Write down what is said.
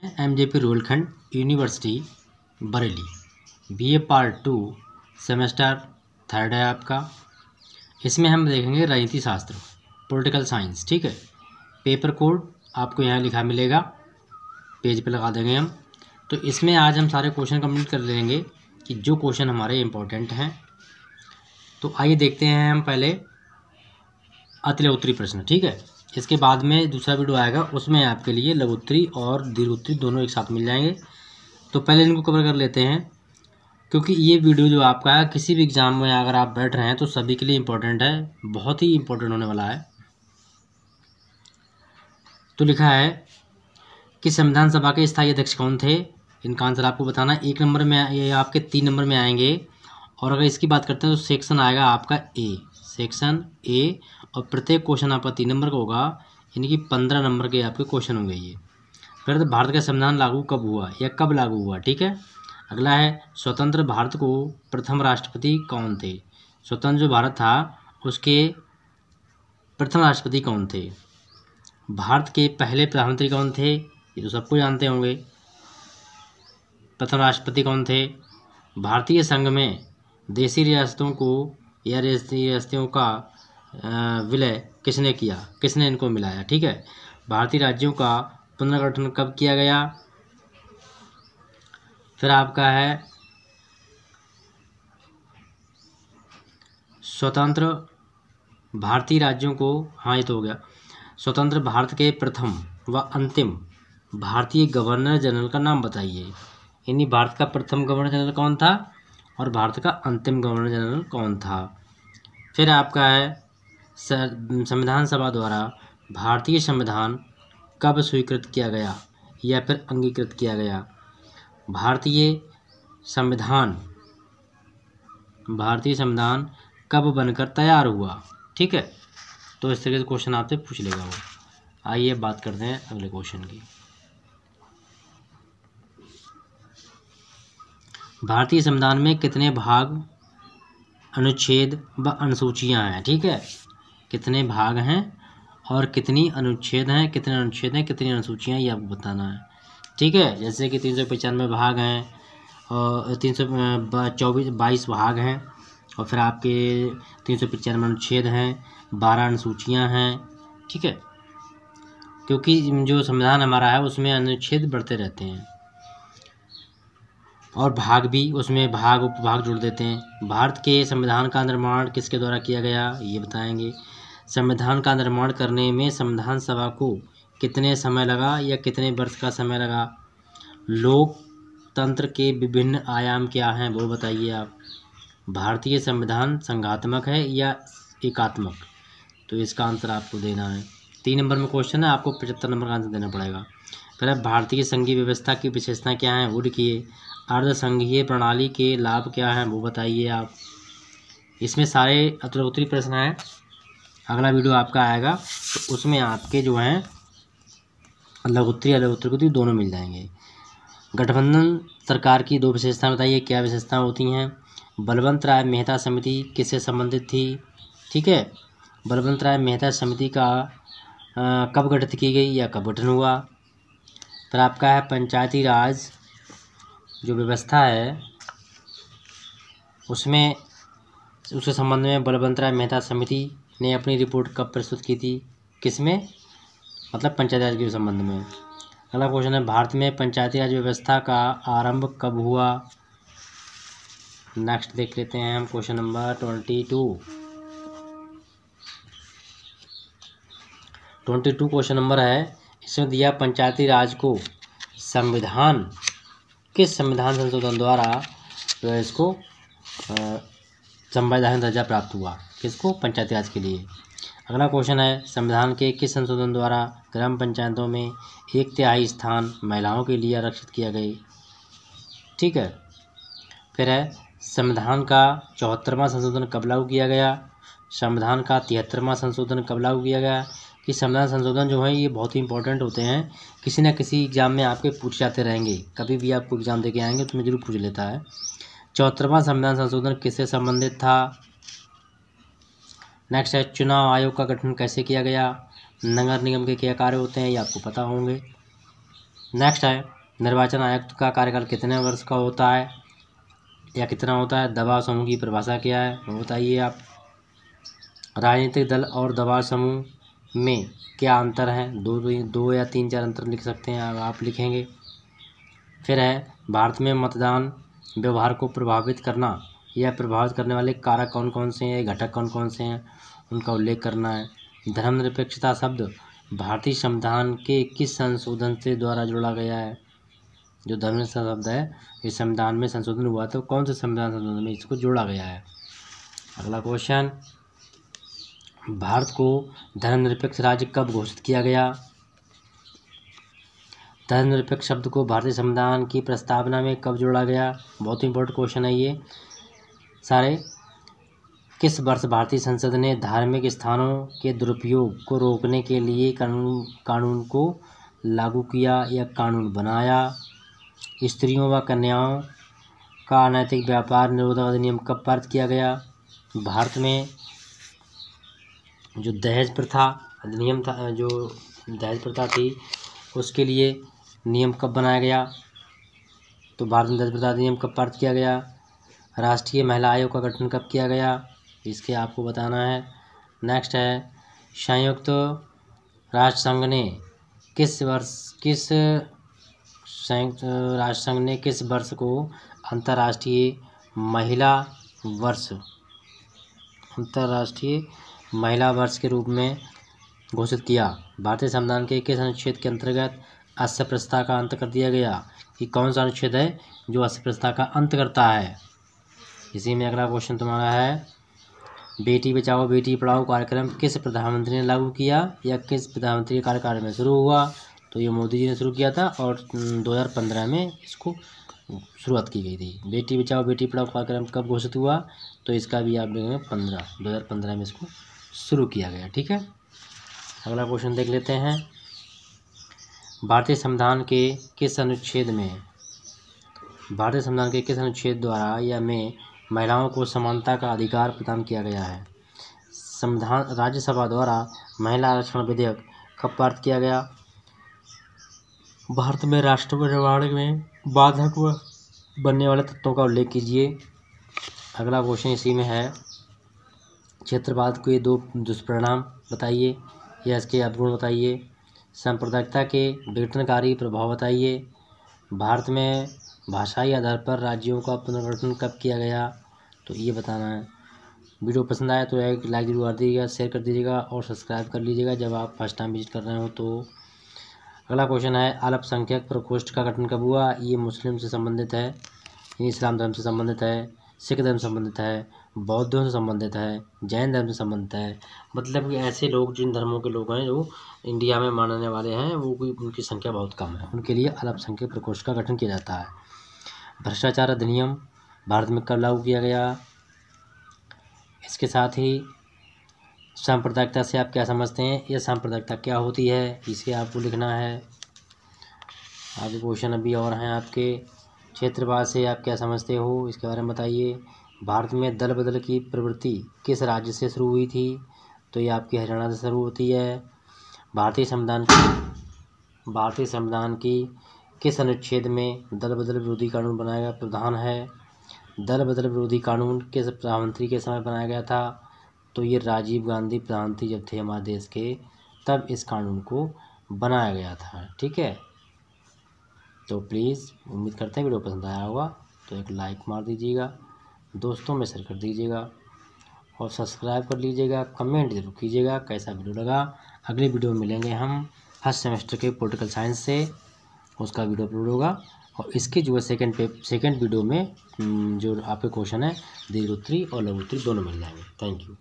MJP Rohilkhand university Bareilly, BA part 2 semester 3 है आपका। इसमें हम देखेंगे राजनीति शास्त्र, पॉलिटिकल साइंस। ठीक है, पेपर कोड आपको यहाँ लिखा मिलेगा, पेज पे लगा देंगे हम। तो इसमें आज हम सारे क्वेश्चन कंप्लीट कर लेंगे कि जो क्वेश्चन हमारे इम्पोर्टेंट हैं। तो आइए देखते हैं हम पहले अति लघुत्तरी प्रश्न। ठीक है, इसके बाद में दूसरा वीडियो आएगा, उसमें आपके लिए लघुत्तरी और दीर्घोत्तरी दोनों एक साथ मिल जाएंगे। तो पहले इनको कवर कर लेते हैं, क्योंकि ये वीडियो जो आपका है किसी भी एग्ज़ाम में अगर आप बैठ रहे हैं तो सभी के लिए इम्पोर्टेंट है, बहुत ही इम्पोर्टेंट होने वाला है। तो लिखा है कि संविधान सभा के स्थायी अध्यक्ष कौन थे। इनका आंसर आपको बताना। 1 नंबर में ये आपके 3 नंबर में आएंगे। और अगर इसकी बात करते हैं तो सेक्शन आएगा आपका ए, सेक्शन ए। और प्रत्येक क्वेश्चन आपका 3 नंबर का होगा, यानी कि 15 नंबर के आपके क्वेश्चन होंगे ये। फिर तो भारत का संविधान लागू कब हुआ या कब लागू हुआ। ठीक है, अगला है स्वतंत्र भारत को प्रथम राष्ट्रपति कौन थे। स्वतंत्र जो भारत था उसके प्रथम राष्ट्रपति कौन थे। भारत के पहले प्रधानमंत्री कौन थे, ये तो सबको जानते होंगे। प्रथम राष्ट्रपति कौन थे। भारतीय संघ में देशी रियासतों को या रियासतों का विलय किसने किया, किसने इनको मिलाया। ठीक है, भारतीय राज्यों का पुनर्गठन कब किया गया। फिर आपका है स्वतंत्र भारतीय राज्यों को, हाँ ये तो हो गया। स्वतंत्र भारत के प्रथम व अंतिम भारतीय गवर्नर जनरल का नाम बताइए। यानी भारत का प्रथम गवर्नर जनरल कौन था और भारत का अंतिम गवर्नर जनरल कौन था। फिर आपका है संविधान सभा द्वारा भारतीय संविधान कब स्वीकृत किया गया या फिर अंगीकृत किया गया। भारतीय संविधान कब बनकर तैयार हुआ। ठीक है, तो इस तरह के क्वेश्चन आपसे पूछ लेगा वो। आइए बात करते हैं अगले क्वेश्चन की। भारतीय संविधान में कितने भाग, अनुच्छेद व अनुसूचियां हैं। ठीक है, कितने भाग हैं और कितनी अनुच्छेद हैं, कितने अनुच्छेद हैं, कितनी अनुसूचियां, ये आपको बताना है। ठीक है, जैसे कि 395 भाग हैं और 22 भाग हैं, और फिर आपके 395 अनुच्छेद हैं, 12 अनुसूचियां हैं। ठीक है, क्योंकि जो संविधान हमारा है उसमें अनुच्छेद बढ़ते रहते हैं और भाग भी, उसमें भाग उपभाग जुड़ देते हैं। भारत के संविधान का निर्माण किसके द्वारा किया गया, ये बताएंगे। संविधान का निर्माण करने में संविधान सभा को कितने समय लगा या कितने वर्ष का समय लगा। लोकतंत्र के विभिन्न आयाम क्या हैं वो बताइए आप। भारतीय संविधान संघात्मक है या एकात्मक, तो इसका आंसर आपको देना है। 3 नंबर में क्वेश्चन है, आपको 75 नंबर का आंसर देना पड़ेगा। फिर अब भारतीय संघीय व्यवस्था की विशेषताएं क्या हैं वो लिखिए। अर्ध संघीय प्रणाली के लाभ क्या हैं वो बताइए आप। इसमें सारे उत्तरी प्रश्न हैं। अगला वीडियो आपका आएगा तो उसमें आपके जो हैं लघुत्तरी और उत्तरी दोनों मिल जाएंगे। गठबंधन सरकार की 2 विशेषताएं बताइए, क्या विशेषताएं होती हैं। बलवंत राय मेहता समिति किससे संबंधित थी। ठीक है, बलवंत राय मेहता समिति का कब गठित की गई या कब गठन हुआ। फिर आपका है पंचायती राज जो व्यवस्था है उसमें, उसके संबंध में बलवंत राय मेहता समिति ने अपनी रिपोर्ट कब प्रस्तुत की थी, किसमें, मतलब पंचायती राज के संबंध में। अगला क्वेश्चन है भारत में पंचायती राज व्यवस्था का आरंभ कब हुआ। नेक्स्ट देख लेते हैं हम क्वेश्चन नंबर 22 क्वेश्चन नंबर है। इसमें दिया पंचायती राज को संविधान, किस संविधान संशोधन द्वारा जो है इसको संवैधानिक दर्जा प्राप्त हुआ, किसको, पंचायती राज के लिए। अगला क्वेश्चन है संविधान के किस संशोधन द्वारा ग्राम पंचायतों में 1/3 स्थान महिलाओं के लिए आरक्षित किया गए। ठीक है, फिर है संविधान का 74वां संशोधन कब लागू किया गया। संविधान का 73वां संशोधन कब लागू किया गया। कि संविधान संशोधन जो है ये बहुत ही इंपॉर्टेंट होते हैं, किसी न किसी एग्जाम में आपके पूछ जाते रहेंगे, कभी भी आपको एग्जाम दे के आएंगे तो मैं जरूर पूछ लेता है। 74वां संविधान संशोधन किससे संबंधित था। नेक्स्ट है चुनाव आयोग का गठन कैसे किया गया। नगर निगम के क्या कार्य होते हैं ये आपको पता होंगे। नेक्स्ट है निर्वाचन आयुक्त का कार्यकाल कितने वर्ष का होता है या कितना होता है। दबाव समूह की परिभाषा क्या है वो बताइए आप। राजनीतिक दल और दबाव समूह में क्या अंतर है। दो या तीन चार अंतर लिख सकते हैं आप लिखेंगे। फिर है भारत में मतदान व्यवहार को प्रभावित करना या प्रभावित करने वाले कारक कौन कौन से हैं, घटक कौन कौन से हैं, उनका उल्लेख करना है। धर्मनिरपेक्षता शब्द भारतीय संविधान के किस संशोधन से द्वारा जोड़ा गया है। जो धर्मनिरपेक्षता शब्द है इस संविधान में संशोधन हुआ तो कौन से संविधान संशोधन में इसको जोड़ा गया है। अगला क्वेश्चन, भारत को धर्मनिरपेक्ष राज्य कब घोषित किया गया। धर्मनिरपेक्ष शब्द को भारतीय संविधान की प्रस्तावना में कब जोड़ा गया। बहुत इंपॉर्टेंट क्वेश्चन है ये सारे। किस वर्ष भारतीय संसद ने धार्मिक स्थानों के दुरुपयोग को रोकने के लिए कानून को लागू किया या कानून बनाया। स्त्रियों व कन्याओं का अनैतिक व्यापार निरोधक अधिनियम कब पारित किया गया। भारत में जो दहेज प्रथा अधिनियम था, जो दहेज प्रथा थी उसके लिए नियम कब बनाया गया। तो भारत में दहेज प्रथा अधिनियम कब पारित किया गया। राष्ट्रीय महिला आयोग का गठन कब किया गया इसके आपको बताना है। नेक्स्ट है संयुक्त राष्ट्र संघ ने किस वर्ष को अंतर्राष्ट्रीय महिला वर्ष के रूप में घोषित किया। भारतीय संविधान के किस अनुच्छेद के अंतर्गत अस्पृश्यता का अंत कर दिया गया। कि कौन सा अनुच्छेद है जो अस्पृश्यता का अंत करता है। इसी में अगला क्वेश्चन तुम्हारा है बेटी बचाओ बेटी पढ़ाओ कार्यक्रम किस प्रधानमंत्री ने लागू किया या किस प्रधानमंत्री के कार्यकाल में शुरू हुआ। तो ये मोदी जी ने शुरू किया था और 2015 में इसको शुरुआत की गई थी। बेटी बचाओ बेटी पढ़ाओ कार्यक्रम कब घोषित हुआ तो इसका भी आप देखेंगे 2015 में इसको शुरू किया गया। ठीक है, अगला क्वेश्चन देख लेते हैं। भारतीय संविधान के किस अनुच्छेद द्वारा या में महिलाओं को समानता का अधिकार प्रदान किया गया है। संविधान राज्यसभा द्वारा महिला आरक्षण विधेयक कब पारित किया गया। भारत में राष्ट्र निर्माण में बाधक बनने वाले तत्वों का उल्लेख कीजिए। अगला क्वेश्चन इसी में है क्षेत्रवाद के 2 दुष्परिणाम बताइए या इसके अवगुण बताइए। सांप्रदायिकता के विघटनकारी प्रभाव बताइए। भारत में भाषाई आधार पर राज्यों का पुनर्गठन कब किया गया तो ये बताना है। वीडियो पसंद आया तो एक लाइक जरूर कर दीजिएगा, शेयर कर दीजिएगा और सब्सक्राइब कर लीजिएगा जब आप फर्स्ट टाइम विजिट कर रहे हो तो। अगला क्वेश्चन है अल्पसंख्यक प्रकोष्ठ का गठन कब हुआ। ये मुस्लिम से संबंधित है, इस्लाम धर्म से संबंधित है, सिख धर्म से संबंधित है, बौद्ध धर्म से संबंधित है, जैन धर्म से संबंधित है। मतलब कि ऐसे लोग जिन धर्मों के लोग हैं जो इंडिया में मानने वाले हैं वो उनकी संख्या बहुत कम है, उनके लिए अल्पसंख्यक प्रकोष्ठ का गठन किया जाता है। भ्रष्टाचार अधिनियम भारत में कब लागू किया गया। इसके साथ ही सांप्रदायिकता से आप क्या समझते हैं या सांप्रदायिकता क्या होती है इसे आपको लिखना है। आगे क्वेश्चन अभी और हैं आपके। क्षेत्रवाद से आप क्या समझते हो इसके बारे में बताइए। भारत में दल बदल की प्रवृत्ति किस राज्य से शुरू हुई थी तो ये आपकी हरियाणा से शुरू होती है। भारतीय संविधान की किस अनुच्छेद में दल बदल विरोधी कानून बनाया गया प्रावधान है। दल बदल विरोधी कानून किस प्रधानमंत्री के समय बनाया गया था तो ये राजीव गांधी प्रधानमंत्री जब थे हमारे देश के तब इस कानून को बनाया गया था। ठीक है, तो प्लीज़ उम्मीद करते हैं वीडियो पसंद आया होगा तो एक लाइक मार दीजिएगा, दोस्तों में शेयर कर दीजिएगा और सब्सक्राइब कर लीजिएगा। कमेंट जरूर कीजिएगा कैसा वीडियो लगा। अगली वीडियो में मिलेंगे हम फर्स्ट सेमेस्टर के पॉलिटिकल साइंस से, उसका वीडियो अपलोड होगा और इसके जो है सेकेंड वीडियो में जो आपके क्वेश्चन है दीर्घ उत्तरी और लघु उत्तरी दोनों मिल जाएंगे। Thank you.